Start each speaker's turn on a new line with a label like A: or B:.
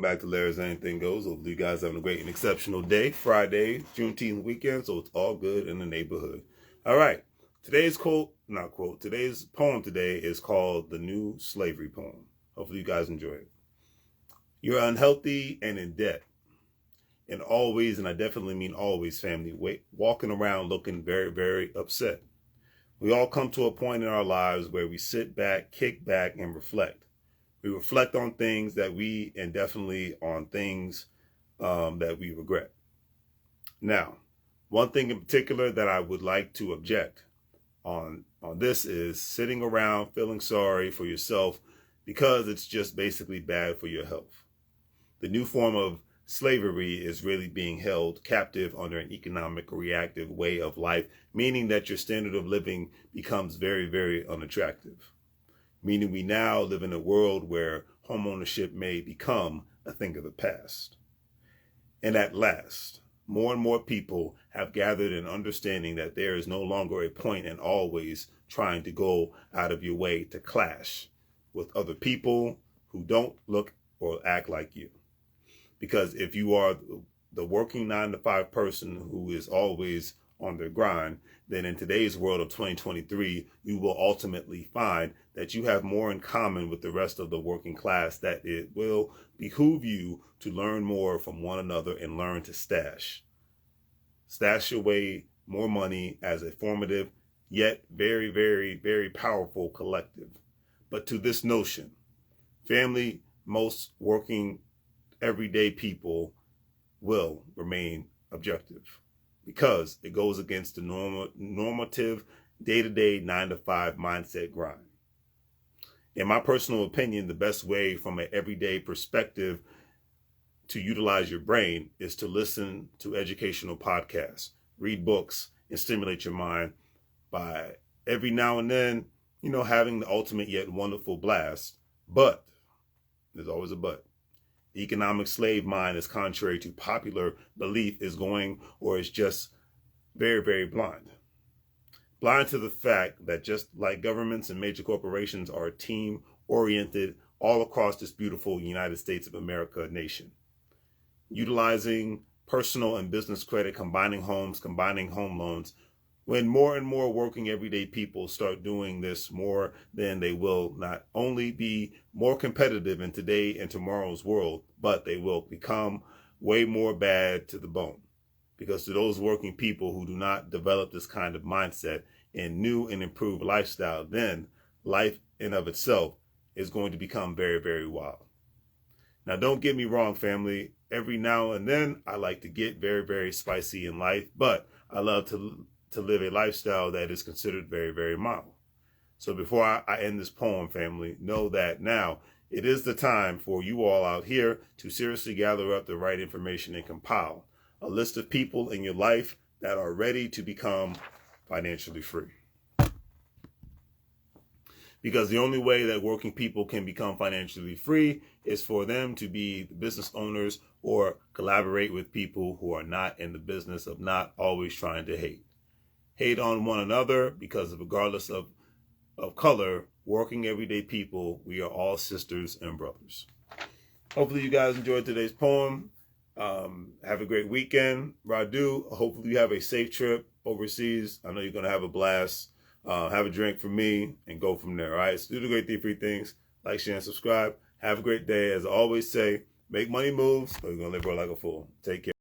A: Welcome back to Larry's Anything Goes. Hopefully you guys having a great and exceptional day. Friday, Juneteenth weekend, so it's all good in the neighborhood. All right. Today's today's poem today is called The New Slavery Poem. Hopefully you guys enjoy it. You're unhealthy and in debt. And always, and I definitely mean always, family, walking around looking very, very upset. We all come to a point in our lives where we sit back, kick back, and reflect. We reflect on things and definitely on things that we regret. Now, one thing in particular that I would like to object on this is sitting around feeling sorry for yourself because it's just basically bad for your health. The new form of slavery is really being held captive under an economic reactive way of life, meaning that your standard of living becomes very, very unattractive. Meaning we now live in a world where homeownership may become a thing of the past. And at last, more and more people have gathered in understanding that there is no longer a point in always trying to go out of your way to clash with other people who don't look or act like you. Because if you are the working 9-to-5 person who is always on their grind, then in today's world of 2023, you will ultimately find that you have more in common with the rest of the working class, that it will behoove you to learn more from one another and learn to stash away more money as a formative, yet very, very, very powerful collective. But to this notion, family, most working everyday people will remain objective, because it goes against the normative day-to-day 9-to-5 mindset grind. In my personal opinion, the best way from an everyday perspective to utilize your brain is to listen to educational podcasts, read books, and stimulate your mind by every now and then, having the ultimate yet wonderful blast. But there's always a but. The economic slave mind is contrary to popular belief, is just very, very blind. Blind to the fact that just like governments and major corporations are team-oriented all across this beautiful United States of America nation. Utilizing personal and business credit, combining homes, combining home loans. When more and more working everyday people start doing this more, then they will not only be more competitive in today and tomorrow's world, but they will become way more bad to the bone. Because to those working people who do not develop this kind of mindset and new and improved lifestyle, then life in of itself is going to become very, very wild. Now, don't get me wrong, family. Every now and then, I like to get very, very spicy in life, but I love to live a lifestyle that is considered very, very mild. So before I end this poem, family, know that now it is the time for you all out here to seriously gather up the right information and compile a list of people in your life that are ready to become financially free. Because the only way that working people can become financially free is for them to be the business owners or collaborate with people who are not in the business of not always trying to hate on one another, because regardless of color, working everyday people, we are all sisters and brothers. Hopefully you guys enjoyed today's poem. Have a great weekend. Radu, hopefully you have a safe trip overseas. I know you're going to have a blast. Have a drink for me and go from there. All right. So do the great three things. Like, share, and subscribe. Have a great day. As I always say, make money moves, or you're going to live like a fool. Take care.